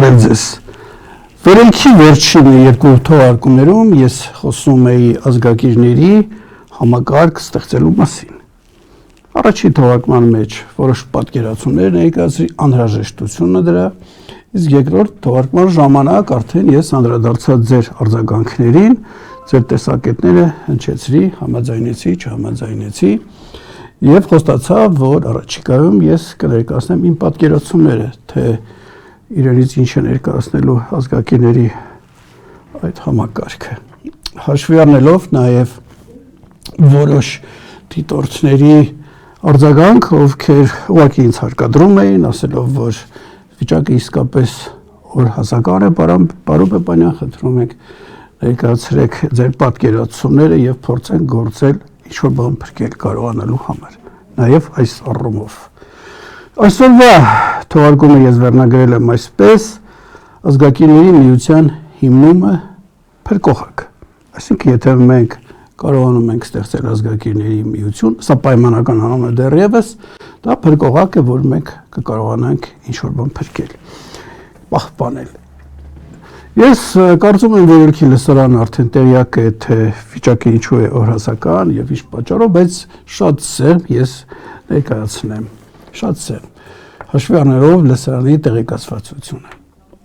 Բարև ձեզ։ Վերելքի վերջին երկու թողարկումներում ես խոսում էի ազգակիրների համակարգ ստեղծելու մասին։ Առաջին թողարկման մեջ որոշ պատկերացումներ ներկայացրի, անհրաժեշտությունը դրա, իսկ երկրորդ թողարկման ժամանակ արդեն ես անդրադարձա ձեր արձագանքներին, ձեր տեսակետները հնչեցրի, համաձայնեցի, չհամաձայնեցի եւ խոստացա, որ առաջիկայում ես կներկայացնեմ իմ պատկերացումները, թե իրենից ինչ է ներկայացնելու ազգակիրների այդ համակարգը։ Հաշվի առնելով նաև որոշ դիտորդների արձագանք, ովքեր ուղղակի ինձ հարկադրում էին, ասելով, որ վիճակը իսկապես օրհասական է, պարոն Պեպանյան, խնդրում ենք ներկայացրեք ձեր պատկերացումները եւ փորձենք գործել ինչ-որ բան փրկել կարողանալու համար։ Նաև այս առումով։ Այսօրվա թողարկումը ես վերնագրել եմ այսպես. ազգակիրների միության հիմնումը փրկողակ։ Այսինքն, եթե մենք կարողանում ենք ստեղծել ազգակիրների միություն, սա պայմանական անուն է դեռևս, դա փրկողակ է, որ մենք կկարողանանք ինչ-որ բան փրկել, պահպանել։ Ես կարծում եմ, որ ելքի լսարանը արդեն տեղյակ է, թե վիճակը ինչու է օրհասական եւ ինչ պատճառով, բայց շատ սերմ ես ներկայացնեմ, շատ սերմ, հաշվի առնելով լսարանի տեղեկացվածությունը։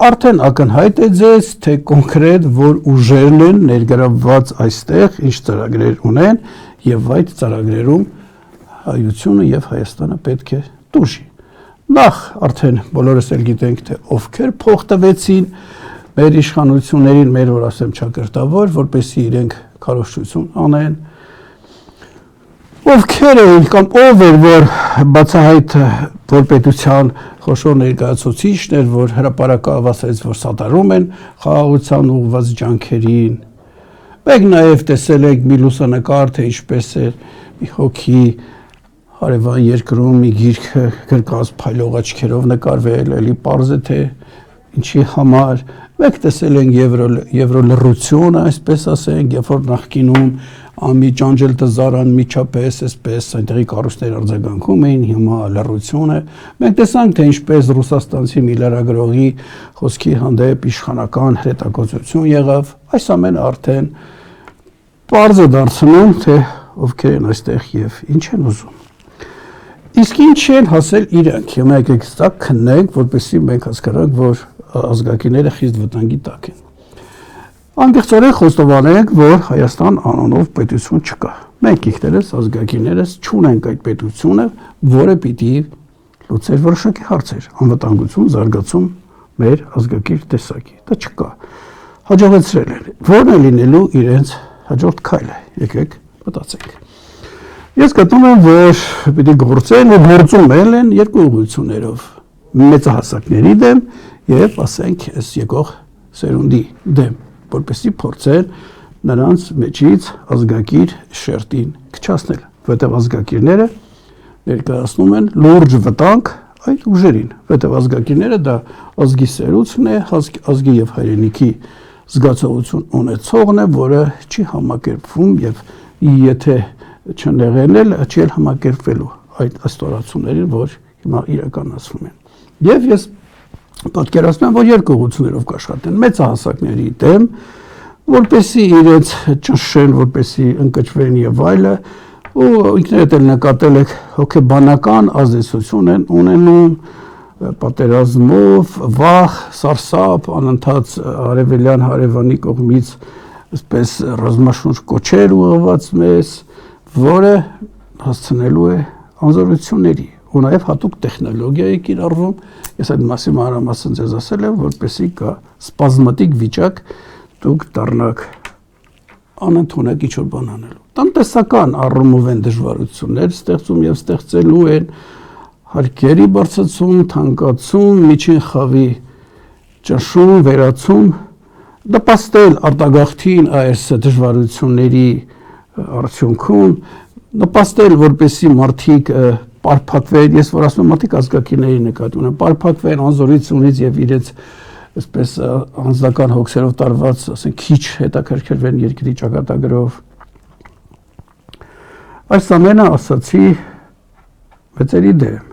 Արդեն ակնհայտ է ձեզ, թե կոնկրետ որ ուժերն են ներգրավված այստեղ, ինչ ծրագրեր ունեն եւ այդ ծրագրերում հայությունը եւ Հայաստանը պետք է տուժի։ Նախ արդեն բոլորս էլ գիտենք, թե ովքեր փող տվեցին մեր իշխանություններին, մեր որ ասեմ ճակերտավոր, որպեսզի իրենք քարոզչություն անեն, ովքեր են կամ ով էր, որ բացահայտ որ պետության խոշոր ներկայացուցիչներ, որ հրապարակը ավասեց, որ սատարում են խաղաղության ուղղված ջանքերին։ Մենք նաև տեսել ենք մի լուսանկար, թե ինչպես է մի հոգի հարևան երկրում մի գիրք գրկած փայլող աչքերով նկարվել, էլի պարզ է թե ինչի համար։ Մենք տեսել ենք եվրոլռությունը, այսպես ասենք, երբ որ նախկինում անմիջանջել տզարան միջապես, այսպես այնտեղի կառույցներ արձագանքում էին, հիմա լռություն է։ Մենք տեսանք, թե ինչպես ռուսաստանցի մի լրագրողի խոսքի հանդեպ իշխանական հրետակոծություն եղավ, այս ամենը արդեն պարզ է դարձնում, թե ովքեր են այստեղ եւ ինչ են ուզում։ Իսկ ինչ են հասել իրանք, հիմա եկեք սա քննենք, որպեսզի մենք հասկանանք, որ ազգակիրները խիստ վտանգի տակ են։ Անկեղծորեն խոստովանենք, որ Հայաստան անունով պետություն չկա։ Մենք ինքներս ազգակիրներս չունենք այդ պետությունը, որը պիտի լուծեր որոշակի հարցեր, անվտանգություն, զարգացում մեր ազգակիր տեսակի։ Դա չկա։ Հաջողեցրել են։ Որն է լինելու իրենց հաջորդ քայլը։ Եկեք մտածենք։ Ես գտնում եմ, որ պիտի գործեն ու գործում են երկու ուղղություններով՝ մեծահասակների դեմ եւ ասենք այս եկող սերունդի դեմ, որպեսզի փորձեն նրանց մեջից ազգակիր շերտին քչացնել, որտեղ ազգակիրները ներկայացնում են լուրջ վտանգ այդ ուժերին, որտեղ ազգակիրները դա ազգի սերուցքն է, ազգի եւ հայրենիքի զգացողություն ունեցողն է, որը չի համակերպվում եւ եթե չներել, չի էլ համակերպվելու այդ ստորացումներին, որ հիմա իրականացվում են։ Եվ ես պատկերացնում եմ, որ երկու ուղղություններով կաշխատեն մեծահասակների դեմ, որպեսզի իրենց ճնշեն, որպեսզի ընկճվեն եւ այլը, ու ինքներդ էլ նկատել եք հոգեբանական ազդեցություն են ունենում պատերազմով, վախ, սարսափ, անընդհատ արևելյան հարևանի կողմից այսպես ռազմաշունչ կոչեր ուղղված մեզ, որը հասցնելու է անզորությունների ու նաև հատուկ տեխնոլոգիայի կիրառվում, ես այդ մասի մանրամասն ձեզ ասել եմ, որպեսզի կա սպազմատիկ վիճակ, դուք դառնաք անընդունակ ինչ-որ բան անելու։ Տնտեսական առումով են դժվարություններ ստեղծում եւ ստեղծելու են հարկերի բարձրացում, թանկացում, միջին խավի ճնշում, վերացում, նպաստել արտագաղթին այս դժվարությունների արդյունքում, նպաստել, որպեսզի մարդիկ պարփակվեն, ես որ ասում եմ, մարդիկ ազգակիրների նկատի ունեն, պարփակվեն անզորությունից եւ իրենց այսպես անձնական հոգսերով տարված, ասենք, քիչ հետաքրքրվեն երկրի ճակատագրով։ Այս ամենը ասացի մեծերի դեմ։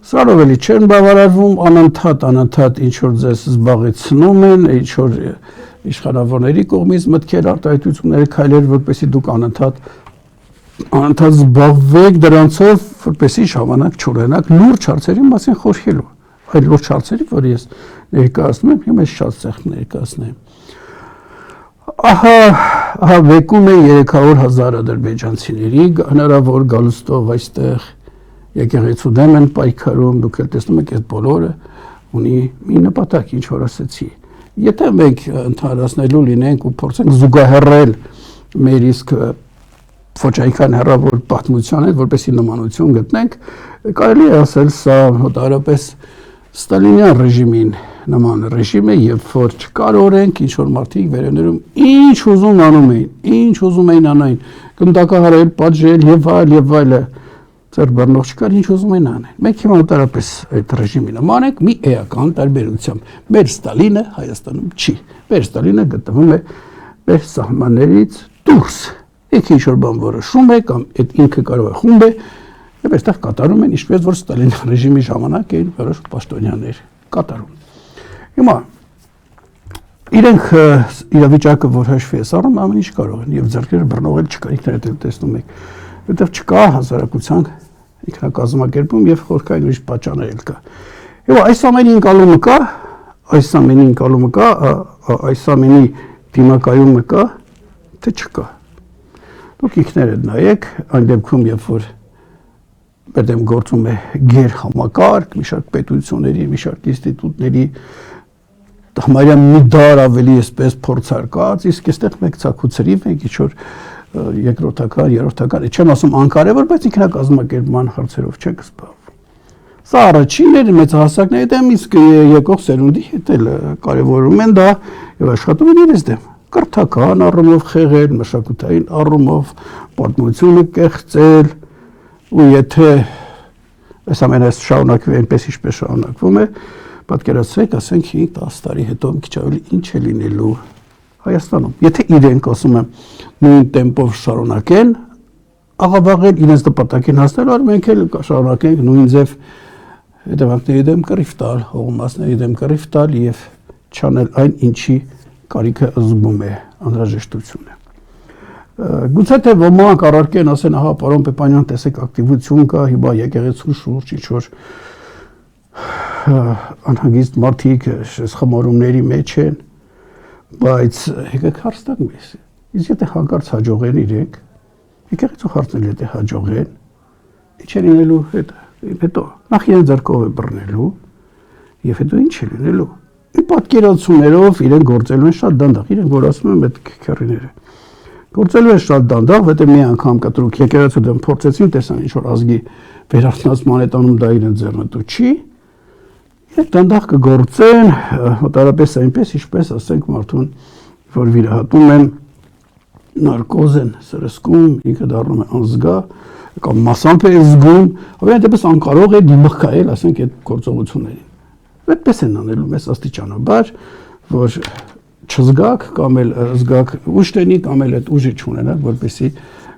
Սրանով էլի չեն բավարարվում, անընդհատ ինչ որ ձեզ զբաղեցնում են, ինչ որ իշխանավորների կողմից մտքեր, արտահայտություններ, քայլեր, որպեսզի դուք անընդհատ զբաղվեք դրանցով, որպեսզի ժամանակ չունենաք լուրջ հարցերի մասին խորհելու։ Այլ լուրջ հարցերի, որ ես ներկայացնում եմ, հիմա ես շատ սեղմ ներկայացնեմ։ Ահա վեկում է 300,000 ադրբեջանցիների հնարավոր գալուստով այստեղ եկեղեցու դեմ են պայքարում, դուք էլ տեսնում եք այդ բոլորը ունի մի նպատակ, ինչ որ ասեցի։ Եթե մենք ընդհանրացնելու լինենք ու փորձենք զուգահեռել մեր իսկ ոչ այնքան հեռավոր պատմության հետ, որպեսզի նմանություն գտնենք, կարելի է ասել սա մոտավորապես ստալինյան ռեժիմին նման ռեժիմ է, երբ որ չկարողենք ինչ որ մարդիկ վերևներում ինչ ուզում անում էին, ինչ ուզում էին անային, գնդակահարել, պատժել եւ այլը, ծեր բռնող չկար, ինչ ուզում էին անեն։ Մենք հիմա մոտավորապես այդ ռեժիմի նման ենք մի էական տարբերությամբ։ Մեր Ստալինը Հայաստանում չի։ Մեր Ստալինը գտնվում է մեր սահմաններից դուրս։ Ինքը ինչ որ բան որոշում է կամ այդ ինքը կարող է խումբ է, եւ այստեղ կատարում են ինչպես որ Ստալին ռեժիմի ժամանակ էին որոշ պաշտոնյաներ կատարում։ Հիմա իրենք իրավիճակը որ հաշվի է առնում ամեն ինչ կարող են եւ ձեռքերը բռնողել չկա, ինքներդ էլ տեսնում եք, որտեղ չկա հասարակության ինքնակազմակերպում եւ խորքային ուրիշ պատճառներ էլ կա։ Եվ այս ամենի ընկալումը կա, այս ամենի դիմակայումը կա, թե չկա։ Դուք ինքներդ նայեք, այն դեպքում երբ որ մեր դեմ գործում է գեր համակարգ, մի շարք պետությունների, մի շարք ինստիտուտների համարյա մի դար ավելի այսպես փորձարկած, իսկ այստեղ մենք ցակուցրիվ ենք ինչ որ երկրորդական, երրորդական, չեմ ասում անկարևոր, բայց ինքնակազմակերպման հարցերով չեք զբաղվում։ Սա առաջինն էր մեծահասակների դեմ, իսկ եկող սերունդի հետ էլ կարևորում են դա եւ աշխատում են իրենց դեմ։ Կրթական առումով խեղել, մշակութային առումով պատմությունը կեղծել, ու եթե այս ամենը շարունակվի այնպես ինչպես շարունակվում է, պատկերացրեք, ասենք 5-10 տարի հետո մի քիչ ավելի ինչ է լինելու Հայաստանում։ Եթե իրենք ասում եմ նույն տեմպով շարունակեն, աղավաղել իրենց նպատակին հասնելու, մենք էլ շարունակենք նույն ձև հետևանքների դեմ կռիվ տալ, հողմասների դեմ կռիվ տալ եւ չանել այն, ինչի կարիքը զգում է, անհրաժեշտություն է։ Գուցե թե ոմանք առարկեն ասեն, ահա պարոն Պեպանյան, տեսեք ակտիվություն կա, հիմա եկեղեցու շուրջ ինչ որ անհագիստ մարդիկ խմորումների մեջ են, բայց եկեք հարցնենք մեզ, իսկ եթե հանկարծ հաջողեն իրենք, եկեղեցու հարցնել եթե հաջողեն, ինչ է լինելու հետո, նախ իրեն ձեռքով է բռնելու, եւ հետո ինչ է լինելու։ Մի պատկերացումներով իրեն գործելու են շատ դանդաղ, իրենք որ ասում են այդ քերիները։ Գործելու է շատ դանդաղ, որտեղ մի անգամ կտրուկ եկեղեցու դեմ փորձեցին, տեսան ինչ որ ազգի վերարտադրման է տանում դա իրեն ձեռնտու չի։ Եվ դանդաղ կգործեն, մոտավորապես այնպես, ինչպես ասենք մարդուն, որ վիրահատում են, նարկոզ են սրսկում, ինքը դառնում է անզգա, կամ մասամբ է զգում, հավանաբար դեպս անկարող է դիմակայել, ասենք այդ գործողություններին։ Այդպես են անելու մեծ աստիճանաբար, որ չզգաք կամ էլ զգաք ուժ տենի կամ էլ այդ ուժը չունենաք, որպեսզի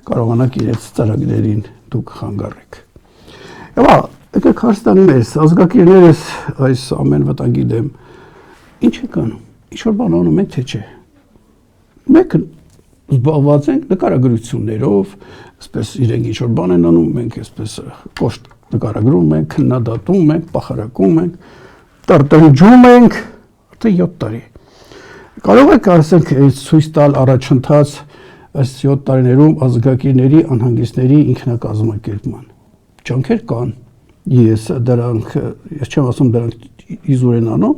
կարողանաք իրենց ծրագրերին դուք խանգարեք։ Եվ եկեք հարցնում ես, ազգակիրներս այս ամեն վտանգի դեմ ինչ եք անում, ինչ որ բան անում եք, թե չէ։ Մենք զբաղված ենք նկարագրություններով, այսպես իրենք ինչ որ բան են անում, մենք այսպես կոշտ նկարագրում ենք, քննադատում ենք, պախարակում ենք, տրտնջում ենք, արդեն 7 տարի։ Կարող եք ասենք ցույց տալ առաջընթաց այս 7 տարիներում ազգակիրների անհանգիստների ինքնակազմակերպման։ Ջանքեր կան։ Ես չեմ ասում դրանք իզուր են անում,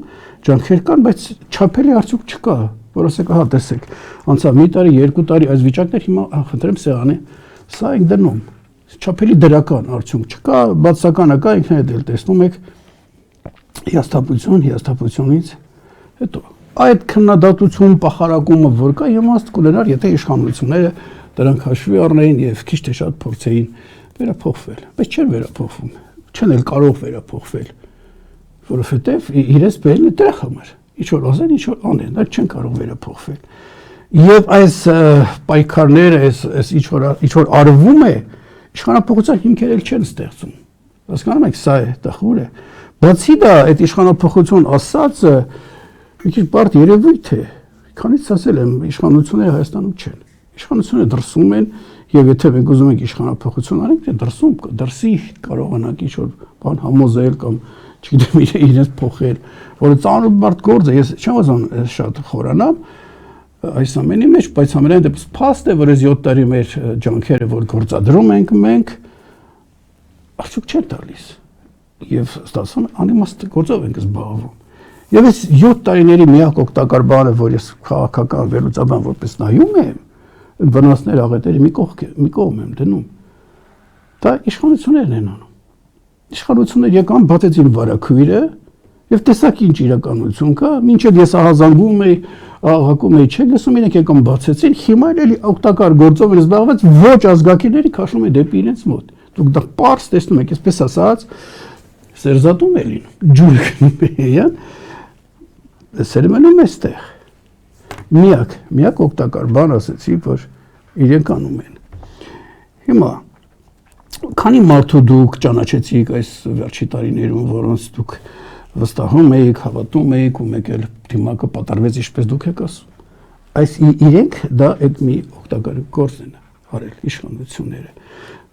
ջանքեր կան, բայց չափելի արդյոք չկա, որ ասեք, ահա տեսեք, անցավ մի տարի, 2 տարի այս վիճակներ հիմա խնդրեմ սեղանի, սա ենք դնում։ Չափելի դրական արդյունք չկա, բացականը կա, ինքներդ էլ տեսնում եք հիասթափությունից հետո այդ քննադատություն, պախարակումը, որ կա, իմաստ կունենար, եթե իշխանությունները դրանք հաշվի առնեին եւ քիչ թե շատ փորձեին վերափոխվել, բայց չեն վերափոխվում, չեն էլ կարող վերափոխվել, որովհետեւ իրենց բերն է դրա համար, ինչ որ ասեն, ինչ որ անեն, դա չեն կարող վերափոխվել։ Եվ այս պայքարները, այս ինչ որ արվում է, իշխանապողության հիմքեր էլ չեն ստեղծում։ Հասկանում եք, սա է, տխուր է։ Բացի դա, այդ իշխանափոխություն ասածը մի քիչ բարդ երևույթ է։ Քանից ասել եմ, իշխանությունները Հայաստանում չեն։ Իշխանությունները դրսում են, եւ եթե մենք ուզում ենք իշխանափոխություն անենք, թե դրսի կարողանանք ինչ-որ բան համոզել կամ չգիտեմ իրենց փոխել, որը ծանր բարդ գործ է։ Ես չեմ ուզում շատ խորանամ այս ամենի մեջ, բայց ամենայն դեպս փաստ է, որ այս 7 տարի մեր ջանքերը, որ գործադրում ենք մենք, արդյոք չեն տալիս։ Եվ ստացվում է անիմաստ գործով ենք զբաղվում։ Եվ այս 7 տարիների միակ օգտակար բանը, որ ես քաղաքական վերլուծաբան որպես նայում եմ, վնասներ աղետերի մի կողմ եմ դնում։ Դա իշխանություններն են անում։ Իշխանությունները եկան, բացեցին վարակույրը եւ տեսակ ինչ իրականություն կա, մինչեւ ես ահազանգում էի, աղաղակում էի, չէ, լսում իրենք եկան բացեցին, հիմա էլի օգտակար գործով են զբաղված, ոչ ազգակիների քաշում են դեպի իրենց մոտ։ Դուք դա պարզ տեսնում եք, այսպես ասած, սերզատում է լինում, ջուրը գնում է, սերմենում էստեղ։ Միակ օգտակար բան ասեցի, որ իրենք անում են։ Հիմա քանի մարդու դուք ճանաչեցիք այս վերջի տարիներում, որոնց դուք վստահում եք, հավատում եք ու մեկ էլ դիմակը պատարվեց ինչպես դուք եք ասում։ Այս իրենք դա այդ մի օգտակար գործ են արել իշխանությունները։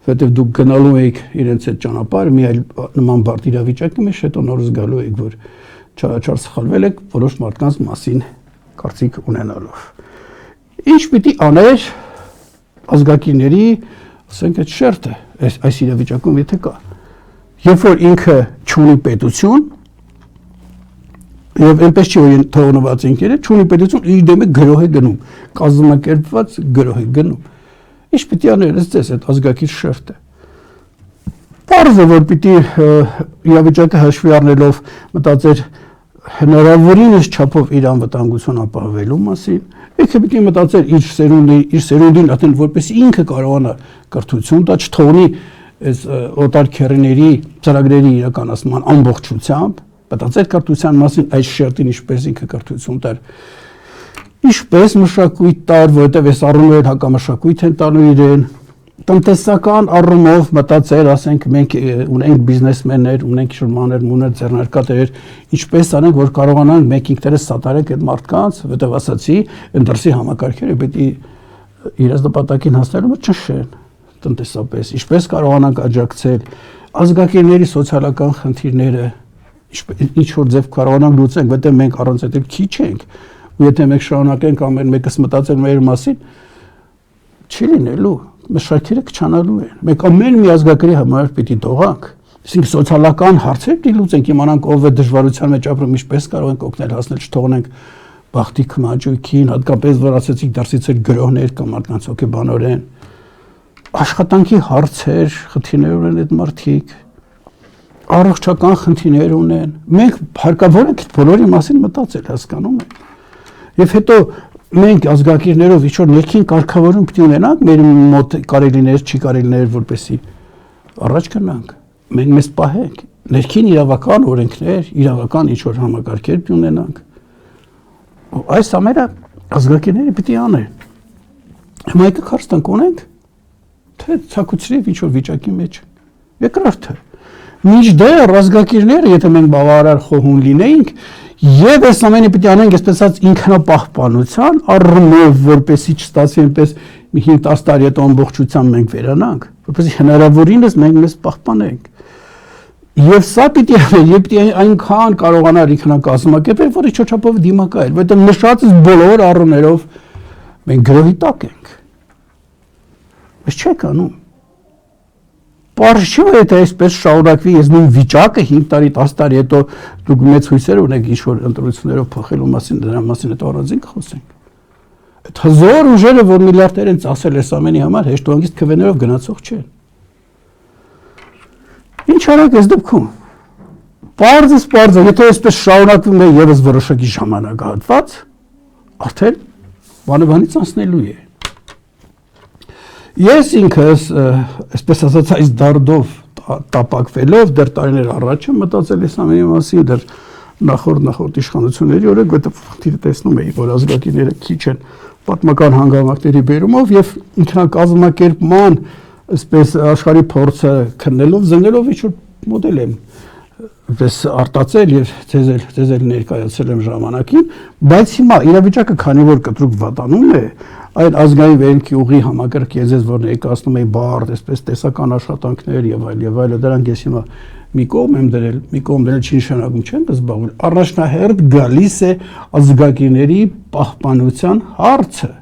Որտեվ դուք գնալու եք իրենց այդ ճանապարհը մի այլ նման բարդ իրավիճակի մեջ, հետո նորից գալու եք, որ չարաչար սխալվել եք որոշ մարդկանց մասին կարծիք ունենալով։ Ինչ պիտի աներ ազգակիների, ասենք այդ շերտը, այս իրավիճակում եթե կա։ Երբ որ ինքը չունի պետություն, եւ այնպես չի որ թողնված ինքերը, չունի պետություն, իր դեմը գրոհ է գնում, կազմակերպված գրոհ է գնում։ Ինչ պիտի աներ այս այդ ազգակիր շերտը։ Պարզ է, որ պիտի իրավիճակը հաշվի առնելով մտածեր հնարավորինս չափով իր անվտանգություն ապահովելու մասին, եկե պիտի մտածեր իր սերունդին ատեն որպես ինքը կարողանա կրթություն տա, չթողնի այս օտար քերիների ծրագրերի իրականացման ամբողջությամբ, մտածեր կրթության մասին այս շերտին ինչպես ինքը կրթություն տար, ինչպես մշակույթ տար, որովհետև այս առումով հակամշակույթ են տալու իրեն, տնտեսական առումով մտածեր, ասենք մենք ունենք բիզնեսմեններ, ունենք շրջաններ, ձեռնարկատեր, ինչպես անենք, որ կարողանանք մենք ինքներս սատարենք այդ մարդկանց, որովհետև ասացի, այն դրսի համակարգերը պետք է իրենց նպատակին հասնելու չշեն տնտեսապես, ինչպես կարողանանք աջակցել ազգակիցների սոցիալական խնդիրները, ինչ որ ձև կարողանանք լուծենք, որովհետև մենք առանց այդ քիչ ենք, ու եթե մենք շարունակենք ամեն մեկս մտածել մեր մասին, չի լինելու մշակերը կչանալու են։ Մենք ամեն մի ազգակրի համար պիտի դողանք, այսինքն սոցիալական հարցեր պիտի լուծենք, իմանանք ով է դժվարության մեջ ապրում, ինչպես կարող ենք օգնել հասնել, չթողնենք բախտի քմաճույքին, հատկապես որ ասեցիք դրսից էլ գրոհներ կամ մարդկանց հոգեբանորեն, աշխատանքի հարցեր, խնդիրներ ունեն այդ մարդիկ, առողջական խնդիրներ ունեն։ Մենք հարկավոր ենք բոլորի մասին մտածել, հասկանում եք։ Եվ հետո մենք ազգակիրներով ինչ-որ ներքին կարգավորում պիտի ունենանք, մեր մոտ կարելիներ, չի կարելիներ, որպեսի առաջ գնանք, մենք մեզ պահենք, ներքին իրավական օրենքներ, իրավական ինչ-որ համակարգեր պիտի ունենանք, այս ամենը ազգակիրները պիտի անեն, հիմա եկեք հարցնենք ունենք, թե ցակուցրիվ ինչ-որ վիճակի մեջ, երկրորդը, մինչդեռ ազգակիրները, եթե մենք բավարար խոհուն լինեինք, եւ այս ամենը պիտի անենք այսպես ասած ինքնապահպանության առումով, որպեսզի չստացվի այնպես մի 5-10 տարի հետո ամբողջությամբ մենք վերանանք, որպեսզի հնարավորինս մենք մեզ պահպանենք։ Եվ սա պիտի անել, եւ պիտի այնքան կարողանար ինքնակազմակերպել, որ իջոչափով դիմակայել, որովհետեւ նշածս բոլոր առումներով մենք գրոհի տակ ենք։ Բայց չեք անում։ Պարզ չի, որ եթե այսպես շարունակվի այս նույն վիճակը 5 տարի, 10 տարի հետո դուք մեծ հույսեր ունեք ինչ-որ ընտրություններով փոխելու մասին, դրա մասին հետո առանձին կխոսենք։ Այդ հզոր ուժերը, որ միլիարդներ են ծախսել այս ամենի համար, հեշտուհանգիստ քվեներով գնացող չեն։ Ինչ արեք այս դեպքում։ Պարզ է, եթե այսպես շարունակվում է եւս որոշակի ժամանակահատված, արդեն բանից անցնելու է։ Ես ինքս, այսպես ասած, այս դարդով տապակվելով դեռ տարիներ առաջ եմ մտածել այս ամենի մասին, դեռ նախորդ իշխանությունների օրոք, որտեղ խնդիրը տեսնում էի, որ ազգակիցները քիչ են պատմական հանգամանքների բերումով եւ ինքնակազմակերպման, այսպես աշխարհի փորձը քննելով, զննելով ինչ-որ մոդել եմ պես արտացել եւ ձեզ էլ ներկայացել եմ ժամանակին, բայց հիմա իրավիճակը քանի որ կտրուկ վատանում է, այդ ազգային վերելքի ուղի համակարգ ես որ ներկայացնում եմ բարդ, այսպես տեսական աշխատանքներ եւ այլ, դրանք ես հիմա մի կողմ եմ դրել չի նշանակում չեն զբաղվել, առաջնահերթ գալիս է ազգակիների պահպանության հարցը,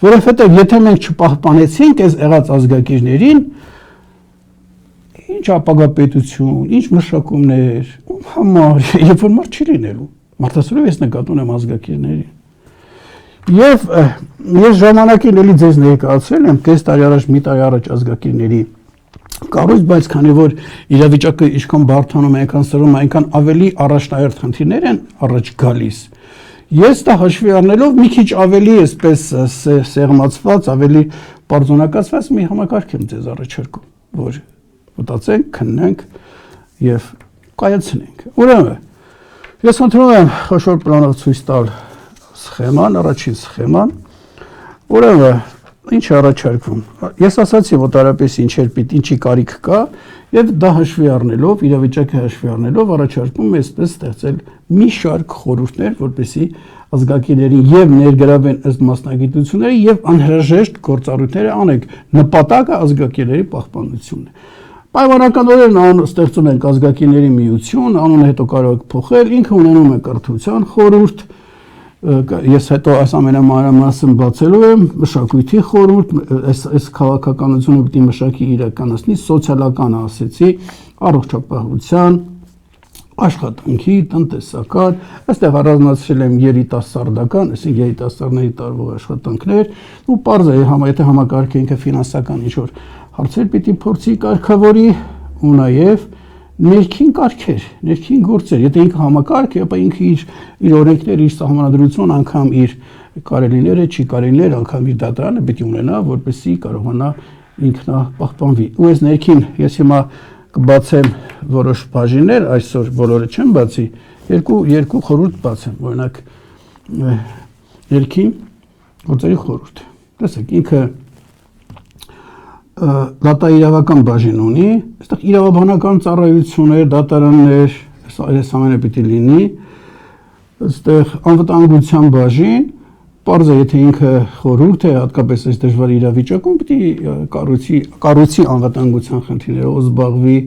որովհետեւ եթե մենք չպահպանեցինք այս եղած ազգակիրներին, ինչ ապագա պետություն, ինչ մշակումներ, համար, երբ որ մարդ չի լինելու, մարդասիրով ես նկատում եմ ազգակիրներին։ Եվ ես ժամանակին էլի ձեզ ներկայացրել եմ կես տարի առաջ, մի տարի առաջ ազգակիրների կառույց, բայց քանի որ իրավիճակը ինչքան բարդանում է, այնքան սրում է, այնքան ավելի առաջնահերթ խնդիրներ են առաջ գալիս։ Ես դա հաշվի առնելով մի քիչ ավելի այսպես սեղմացված, ավելի պարզոնակացված մի համակարգ եմ ձեզ առաջարկում, որ մտածենք, քննենք եւ կայացնենք։ Ուրեմն ես ընդունում եմ խոշոր պլանով ցույց տալ սխեման, առաջին սխեման։ Ուրեմն ինչ առաջարկվում։ Ես ասացի մոտարապես ինչի կարիք կա եւ դա հաշվի առնելով, իրավիճակը հաշվի առնելով առաջարկում եմ այսպես ստեղծել մի շարք խորհուրդներ, որպեսզի ազգակիրներին եւ ներգրավեն ըստ մասնագիտությունների եւ անհրաժեշտ գործառույթները անենք։ Նպատակը ազգակիրների պահպանությունն է։ Պայմանականորեն ստեղծում ենք ազգակիրների միություն, անունը հետո կարող եք փոխել, ինքը ունենում է կրթության խորհուրդ, ես հետո այս ամենամանրամասն բացելու եմ մշակույթի խորհուրդ, այս քաղաքականությունը պիտի մշակի իրականացնի, սոցիալական ասեցի, առողջապահության, աշխատանքի, տնտեսական, այստեղ առանձնացրել եմ երիտասարդական, այսինքն երիտասարդների տարվող աշխատանքներ, ու պարզ է, եթե համակարգը ինքը ֆինանսական ինչ-որ հարցեր պիտի փորձի կարգավորի ու նաև ներքին կարգեր, ներքին գործեր, եթե ինքը համակարգ է, ապա ինքը իր օրենքները, իր սահմանադրություն, անգամ իր կարելիները, չի կարելիներ, անգամ իր դատարանը պիտի ունենա, որպեսզի կարողանա ինքնապահպանվի։ Ու այս ներքին ես հիմա կբացեմ որոշ բաժիններ, այսօր բոլորը չեմ բացի, երկու խորհուրդ բացեմ, օրինակ ներքին գործերի խորհուրդ։ Տեսեք, ինքը դատաիրավական բաժին ունի, այստեղ իրավաբանական ծառայություններ, դատարաններ, այս ամենը պիտի լինի, այստեղ անվտանգության բաժին, պարզ է, եթե ինքը խորհուրդ է, հատկապես այս դժվար իրավիճակում, պիտի կառույցի անվտանգության խնդիրներով զբաղվի,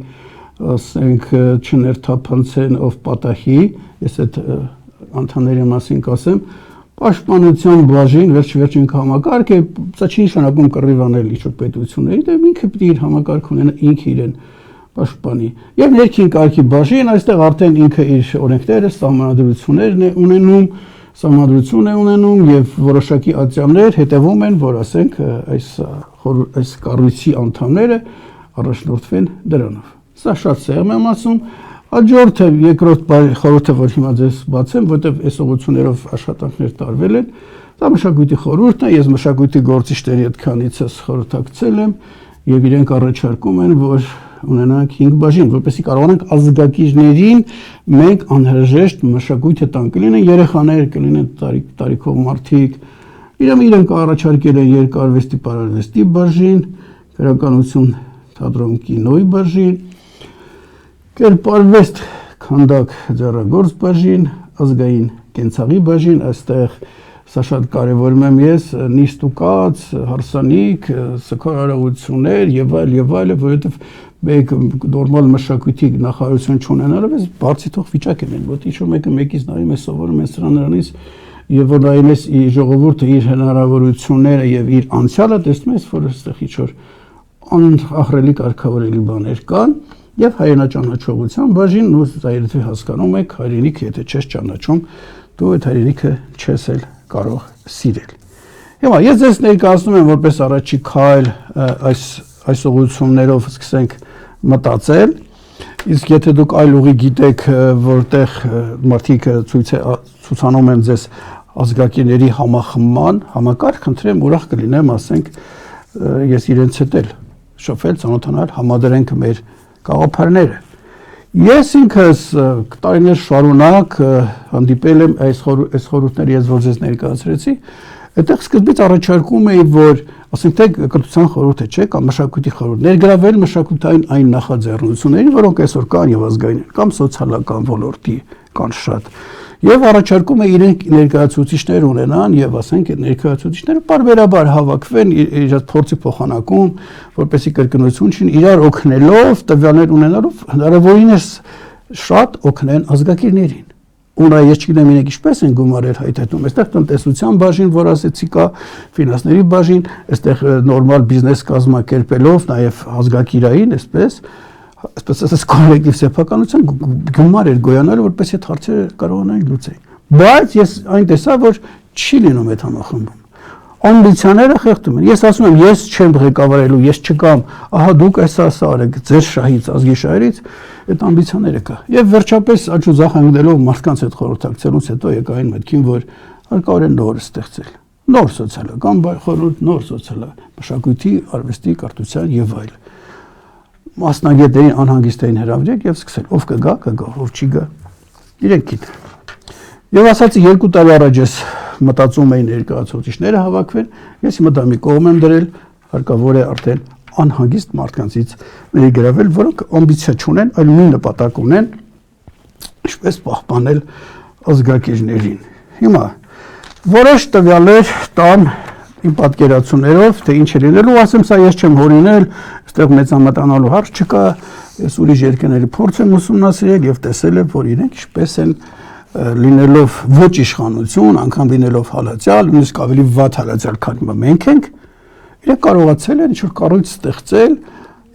ասենք չներթափանցեն ով պատահի, ես այդ անդամների մասին կասեմ, պաշտպանության բաժին վերջին համակարգ է, սա չի նշանակում կռիվանել ինչ-որ պետությունների, դե ինքը պիտի իր համակարգ ունենա, ինքը իրեն պաշտպանի։ Եվ ներքին կարգի բաժին, այստեղ արդեն ինքը իր օրենքները, սահմանադրություն է ունենում եւ որոշակի ատյամներ հետևում են, որ ասենք այս կառույցի անդամները առաջնորդվեն դրանով։ Սա շատ սեղմ եմ ասում։ Հաջորդը երկրորդ խորհուրդը, որ հիմա ձեզ բացեմ, որտեղ այս ուղղություններով աշխատանքներ տարվել են, դա մշակույթի խորհուրդն է, ես մշակույթի գործիչների հետ քանիցս խորհրդակցել եմ եւ իրենք առաջարկում են, որ ունենանք 5 բաժին, որպեսզի կարողանանք ազգակիրներին մենք անհրաժեշտ մշակույթը տանք, կլինեն երեխաներ, կլինեն տարիքով մարդիկ, իրենք առաջարկել են երկարվեստի, պարարվեստի բաժին, գրականություն, թատրոն, կինոյի բաժին, կերպարվեստ, քանդակ, ձեռագործ բաժին, ազգային կենցաղի բաժին, այստեղ սա շատ կարևորում եմ ես, նիստ ու կաց, հարսանիք, սգարարություններ եւ այլ, որովհետեւ մեկ նորմալ մշակույթի նախարարություն չունենալով էս բարձի թող վիճակ են, որ ինչ-որ մեկը մեկից նայում է, սովորում է սրանից եւ որ նայում է ժողովուրդը իր հնարավորությունները եւ իր անցյալը տեսնում ես, որ այստեղ ինչ-որ անախրելի կարգավորելի բաներ կան եւ հայրենաճանաչողության բաժին ու զայրիթի հասկանում եք հայրենիքը եթե չես ճանաչում դու այդ հայրենիքը չես էլ կարող սիրել։ Հիմա ես ձեզ ներկայացնում եմ որպես առաջի քայլ այս ուղղություններով սկսենք մտածել, իսկ եթե դուք այլ ուղի գիտեք, որտեղ մարդիկ ցուցանում են ձեզ ազգակիրների համախմբման համակարգ, խնդրեմ ուրախ կլինեմ, ասենք ես իրենց հետ էլ շփվել, ծանոթանալ, համադրենք մեր գաղափարները։ Ես ինքս տարիներ շարունակ հանդիպել եմ այս խորհուրդները, ես որ ձեզ ներկայացրեցի, Այդտեղ սկզբից առաջարկում էի, որ ասենք թե կրթության խորհուրդը չէ, կամ մշակույթի խորհուրդ, ներգրավել մշակութային այն նախաձեռնություններին, որոնք այսօր կան եւ ազգային են, կամ սոցիալական ոլորտի կան շատ։ Եվ առաջարկում է իրենք ներկայացուցիչներ ունենան եւ ասենք այդ ներկայացուցիչները բարբերաբար հավաքվեն իրաց փորձի փոխանակում, որպեսզի կրկնություն չին իրար օգնելով, տվյալներ ունենալով հնարավորինս շատ օգնեն ազգակիրներին։ Ու նա ես չգիտեմ իրենք ինչպես են գումարել հայտարարում, այստեղ տնտեսության բաժին, որ ասեցի կա, ֆինանսների բաժին, այստեղ նորմալ բիզնես կազմակերպելով, նաև ազգակիրային, այսպես կոլեկտիվ սեփականության գումար էր գոյանալու, որպես այդ հարցերը կարողանային լուծել։ Բայց ես այն տեսա, որ չի լինում այդ համախմբում։ Ամբիցիաները խեղդում են։ Ես ասում եմ, ես չեմ ղեկավարելու, ես չկամ, ահա դուք այսա արեք ձեր շահից, ազգի շահերից, այդ ամբիցիաները կա։ Եվ վերջապես աճուզախ անգնելով մարդկանց այդ խորհրդակցությունից հետո եկա այն մտքին, որ հարկավոր է նոր ստեղծել։ Նոր սոցիալական խորհուրդ, նոր մշակույթի, արվեստի, կրթության եւ այլ։ Մասնագետներին անհանգստային հրավիրեք եւ սկսել։ Ով կգա, ով չի գա։ Իրենք գիտեն։ Եվ ասացի 2 տարի առաջ ես մտածում էին ներկայացուցիչները հավաքվեն, ես հիմա դա մի կողմ եմ դրել, հարկավոր է արդեն անհագիստ մարդկանցից ներգրավել, որոնք ամբիցիա չունեն, այլ մի նպատակ ունեն, ինչպես պահպանել ազգակիրներին։ Հիմա որոշ տվյալներ տան իմ պատկերացումներով, թե ինչ է լինելու, ասեմ, սա ես չեմ հորինել, այստեղ մեծամտանալու հարց չկա, ես ուրիշ երկրների փորձ եմ ուսումնասիրել եւ տեսել եմ, որ իրենք ինչպես են լինելով ոչ իշխանություն, անգամ լինելով հալածյալ, նույնիսկ ավելի վատ հալածյալ, քան մենք ենք, իրենք կարողացել են ինչ-որ կառույց ստեղծել,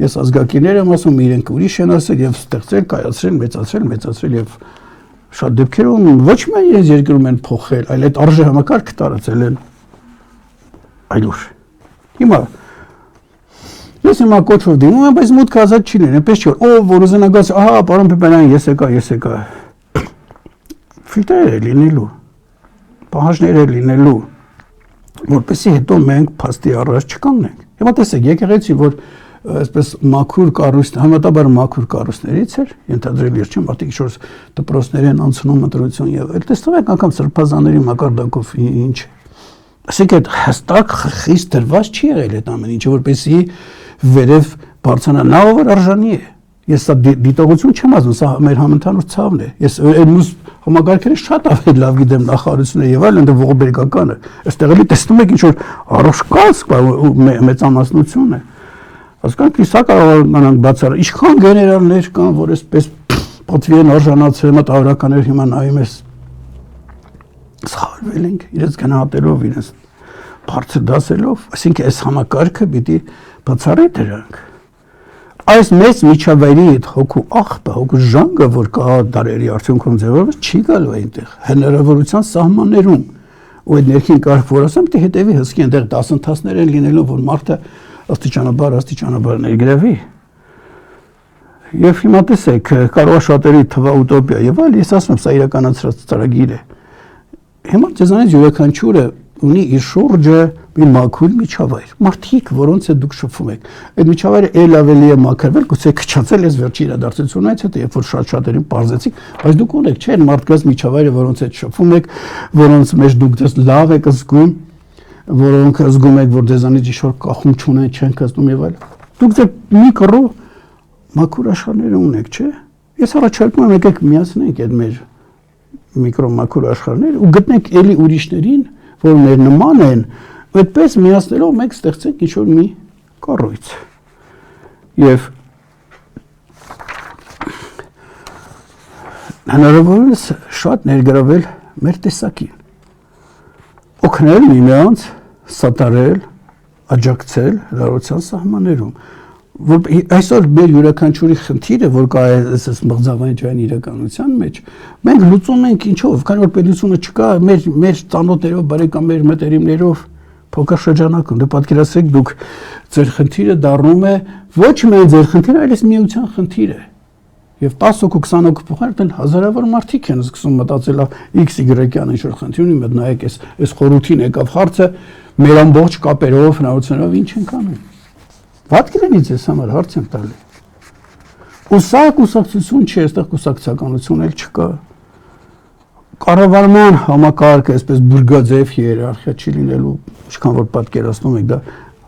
ես ազգակիրներ եմ ասում, իրենք ուրիշ են ասել եւ ստեղծել, կայացրել, մեծացրել եւ շատ դեպքերում ոչ միայն իրենց երկրում են փոխել, այլ այդ արժե համակարգը տարածել են այլուր։ Հիմա ես հիմա կոչով դիմում եմ, բայց մուտքը ազատ չի լինի, այնպես չէ, որ ուզենա գաս, ահա, պարոն Պեպելյան, ես եկա։ Ֆիլտրեր է լինելու, պահանջներ է լինելու, որպեսզի հետո մենք փաստի առաջ չկանգնենք։ Հիմա տեսեք, եկեղեցի, որ այսպես մաքուր կառույց, համատաբար մաքուր կառույցներից էր, ենթադրել ես չեմ, արդյոք ինչ-որ դպրոցներ են անցնում ընտրություն եւ այլ, տեսնեք անգամ սրբազանների մակարդակով ինչ է։ Ասենք այդ հստակ խիստ դրված չի եղել այդ ամեն ինչը, որպեսզի վերև բարձրանա, նա ով արժանի է։ Ես սա դիտողություն չեմ ասում, սա մեր համընդհանուր ցավն է։ Ես այդ մյուս համագարկերը շատ ավելի լավ գիտեմ նախարարությունը եւ այլն, ընդ ողբերգականը։ Այստեղ էլի տեսնում եք ինչ որ առողջ մեծամասնություն է։ Հասկանք, սա կարող բացառ։ Ինչքան գեներալներ կան, որ այսպես պատվի են արժանացել, մտավորականներ հիմա նայում ես սխալվել ենք, իրենց գնահատելով, իրենց բարձր դասելով, այսինքն այս համակարգը պիտի բացառի դրանք։ Այս մեծ միջավայրի հետ հոգու աղբը, հոգու ժանգը, որ կա դարերի արդյունքում ձևավորված, չի գալու այնտեղ հնարավորության սահմաններում։ Ու այդ ներքին կարգ, որ ասեմ, դե հետևի հսկի այնտեղ դասընթացներ են լինելու, որ մարդը աստիճանաբար ներգրավի։ Եվ հիմա տեսեք, կարող է շատերի թվա ուտոպիա եւ այլ, ես ասում եմ, սա իրականացրած ծրագիր է։ Հիմա ձեզանից յուրաքանչյուրը ունի իր շուրջը մի մաքուր միջավայր։ Մարդիկ, որոնց հետ դուք շփվում եք, այդ միջավայրը ել ավելի է մաքրվել, գուցե քչացել ես վերջի իրադարձությունից հետո, երբ որ շատ-շատերին բարձեցիք, բայց դուք ունեք, չէ՞, մարդկանց միջավայրը, որոնց հետ շփվում եք, որոնց մեջ դուք դες լավ եք զգում, որոնք զգում եք, որ ձեզանից ինչ-որ կախում չունեն, չեն կազմում եւ այլն։ Դուք ձեր մի կռու մաքուր աշխարհները ունեք, չէ՞։ Ես առաջարկում եմ եկեք միացնենք այդ մեր միկրոմաքուր աշխարհները ու գտնենք էլի ուրիշներին, որ մեր նման են, այդպես միացնելով մենք ստեղծենք ինչ-որ մի կառույց։ Եվ հնարավորինս շատ ներգրավել մեր տեսակին։ Օգնել միմյանց, սատարել, աջակցել հնարավորության սահմաններում։ Այսօր մեր յուրաքանչյուրի խնդիրը, որ կա այս մղձավային ջրային իրականության մեջ, մենք լուծում ենք ինչով, քանի որ պետությունը չկա, մեր ծանոթներով, բարեկամներ, մտերիմներով փոքր շրջանակում, դե պատկերացրեք դուք ձեր խնդիրը դառնում է ոչ միայն ձեր խնդիրը, այլ էս միության խնդիրը։ Եվ 10 հոգու 20 հոգու փոխարեն հազարավոր մարդիկ են սկսում մտածել X Y-յան ինչ-որ խնդիր ունի, մեկ նայեք այս խորհրդին եկավ հարցը, մեր ամբողջ կապերով, հնարավորություններով ինչ ենք անում։ Ված կլինի ձեզ համար հարց եմ տալի։ Ու սա կուսակցություն չի, այստեղ կուսակցականություն էլ չկա։ կառավարման համակարգը այսպես բուրգաձև հիերարխիա չի լինելու, ինչքան որ պատկերացնում եք դա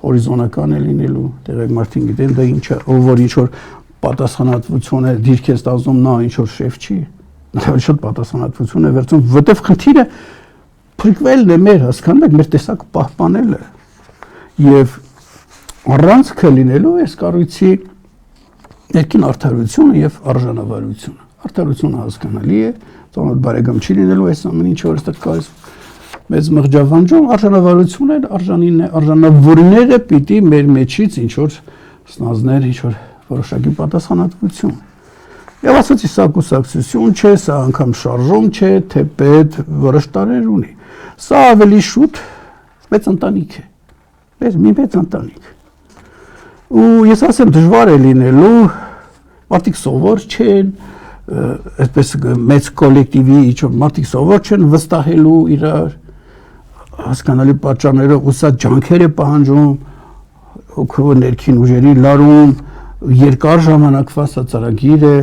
հորիզոնական է լինելու, տեղեկ մարդին գիտեն դա ինչ է, ով որ ինչ որ պատասխանատվություն է դիրք է ստացում, նա ինչ որ շեֆ չի, նա շատ պատասխանատվություն է վերցնում, որտեվ խնդիրը փրկվելն է մեր, հասկանում եք, մեր տեսակը պահպանելը եւ առանցքը լինելու այս կառույցի ներքին արդարությունը եւ արժանավարությունը։ Արդարությունը հասկանալի է, ծանոթ բարեկամ չի լինելու այս ամեն ինչ որ այստեղ կա մեծ մղջավանջում, արժանավարությունը արժանավորները պիտի մեր մեջից ինչ որ ստանձներ, ինչ որ որոշակի պատասխանատվություն։ Եվ ասացի սա կուսակցություն չէ, սա անգամ շարժում չէ, թե պետ որոշ տարեր ունի։ Սա ավելի շուտ մեծ ընտանիք է։ Մեծ ընտանիք։ Ու ես ասեմ դժվար է լինելու, մարդիկ սովոր չեն, այսպես մեծ կոլեկտիվի ինչ որ մարդիկ սովոր չեն վստահելու իրար, հասկանալի պատճառներով ու սա ջանքեր է պահանջում, հոգու ներքին ուժերի լարում, երկար ժամանակվա սա ծրագիր է,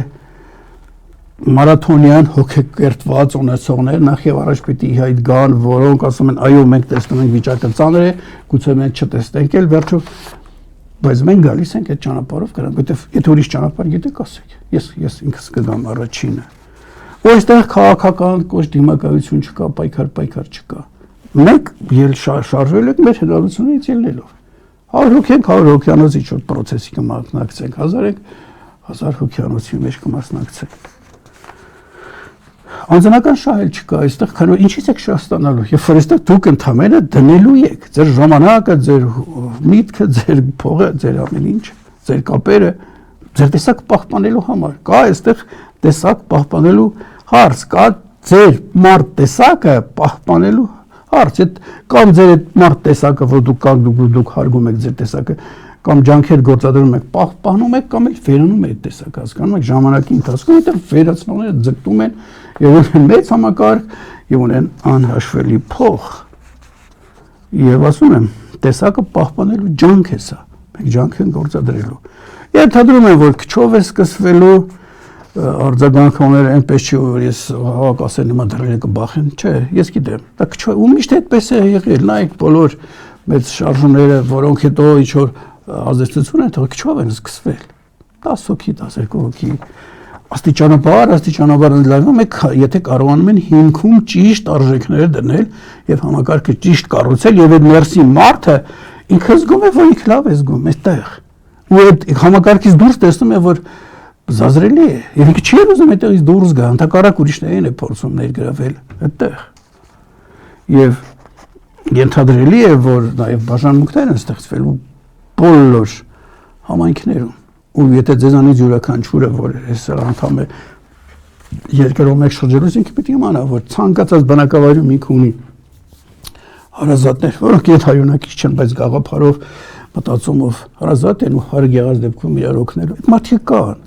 մարաթոնյան հոգեկերտված ունեցողներ նախ եւ առաջ պիտի իհայտ գան, որոնք ասում են այո մենք տեսնում ենք վիճակը ծանր է, գուցե մենք չտեսնենք էլ վերջով, բայց մենք գալիս ենք այդ ճանապարհով գրանք, որտեվ եթե ուրիշ ճանապարհ գիտեք ասեք, ես ինքս կգամ առաջինը։ Ու այստեղ քաղաքական կոշտ դիմակայություն չկա, պայքար չկա։ Մենք շարժվել ենք մեր հնարավորությունից ելնելով։ 100 հոգի ենք 100 հոգյանոց ինչ որ process-ի կմասնակցենք, 1000 ենք 1000 հոգյանոցի մեջ կմասնակցենք։ Անձնական շահել չկա, այստեղ քանո ինչից եք շահ ստանալու, երբ որ այստեղ դուք ընդամենը դնելու եք, ձեր ժամանակը, ձեր միտքը, ձեր փողը, ձեր ամեն ինչ, ձեր կապերը, ձեր տեսակ պահպանելու համար։ Կա այստեղ տեսակ պահպանելու հարց, կա ձեր մարդ տեսակը պահպանելու հարց, կամ ձեր այդ մարդ տեսակը, որ դուք հարգում եք ձեր տեսակը, կամ ջանքեր գործադրում եք, պահպանում եք, կամ էլ վերանում եք տեսակը, հասկանում եք, ժամանակի ընթացքում այդտեղ վերացնողները ձգտում են եւ ունեն մեծ համակարգ եւ ունեն անհաշվելի փող։ Եվ ասում եմ, տեսակը պահպանելու ջանք է սա, մենք ջանք են գործադրելու։ Ենթադրում եմ, որ քչով է սկսվելու արձագանքները այնպես չի, որ ես հավաք ասել նման դրերը կբախեն, չէ, ես գիտեմ, դա քչով ու միշտ այդպես է եղել, նայեք բոլոր մեծ շարժումները, որոնք հետո ինչ որ ազդեցություն են թողել, քչով են սկսվել, 10 հոգի, 12 հոգի, աստիճանաբար ընդլայնվում է, եթե կարողանում են հիմքում ճիշտ արժեքները դնել եւ համակարգը ճիշտ կառուցել եւ այդ ներսի մարդը ինքը զգում է, որ ինքը լավ է զգում այդտեղ։ Ու այդ համակարգից դուրս տեսնում է, որ զազրելի է եւ ինքը չի ուզում այդտեղից դուրս գա, հանդակարակ ուրիշներին է փորձում ներգրավել այդտեղ։ Եվ ենթադրելի է, որ նաեւ բաժանմունքներ են ստեղծվել բոլոր համայնքներում։ Ու եթե ձեզանից յուրաքանչյուրը, որ այսօր անդամ է երկրով մեկ շրջելուց, ինքը պետք է իմանա, որ ցանկացած բնակավայրում ինքը ունի հարազատներ, որոնք ենթայոնակից չեն, բայց գաղափարով, մտածումով հարազատ են ու հարկ եղած դեպքում իրար օգնելու։ Այդ մարդիկ կան։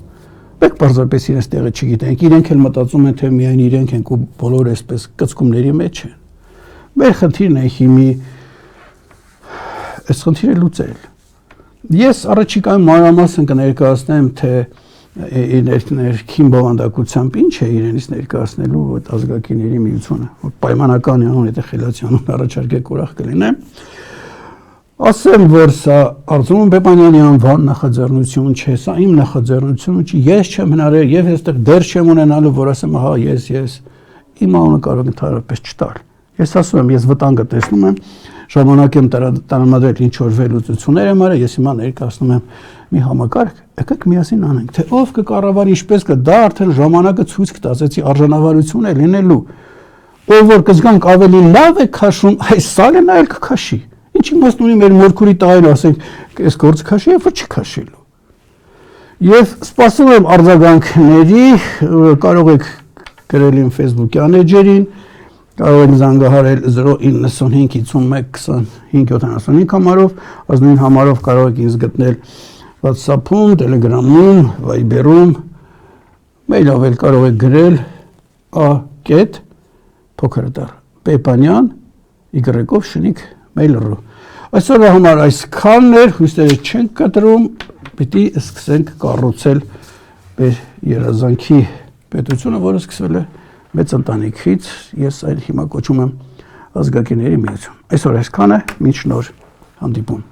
Մենք պարզապես իրենց տեղը չգիտենք, իրենք էլ մտածում են, թե միայն իրենք են ու բոլորը այսպես կծկումների մեջ են։ Մեր խնդիրն է հիմի այս խնդիրը լուծել։ Ես առաջիկայում մանրամասն կներկայացնեմ, թե ներքին բովանդակությամբ ինչ է իրենից ներկայացնելու այդ ազգակիների միությունը, որ պայմանական անուն եթե խելացիանուն առաջարկեք ուրախ կլինեմ։ Ասեմ, որ սա Արծրուն Բեբանյանի անվան նախաձեռնություն չէ, սա իմ նախաձեռնությունը չի, ես չեմ հնարել եւ այստեղ դեռ չեմ ունենալու, որ ասեմ, ահա ես իմ անունը կարող ընդհանրապես չտալ։ Ես ասում եմ, ես վտանգը տեսնում եմ, ժամանակ եմ տրամադրել ինչ որ վերլուծություններ եմ արել, ես հիմա ներկայացնում եմ մի համակարգ, եկեք միասին անենք, թե ով կկառավարի, ինչպես կա, դա արդեն ժամանակը ցույց կտածեցի արժանավարություն է լինելու, ով որ կզգանք ավելի լավ է քաշում, այս սալը նա էլ կքաշի։ Ինչ իմաստ ունի մեր մորքուրի տային ասենք, այս գործը քաշի, երբ որ չի քաշելու։ Եվ սպասում եմ արձագանքների, կարող եք գրել իմ Facebook-յան էջերին, կարող եք զանգահարել 095 51 25 75 համարով, ազնուին համարով կարող եք ինձ գտնել WhatsApp-ում, Telegram-ում, Viber-ում, մեյլով էլ կարող եք գրել a.փոքրատար Bebanyan y.mail.ru Այսօրվա համար այսքանն էր, հույսերը չենք կտրում, պիտի սկսենք կառուցել մեր երազանքի պետությունը, որը սկսվել է մեծ ընտանիքից ես այն հիմա կոչում եմ ազգագիների միություն։ Այսօր այսքանը, մինչ նոր հանդիպում։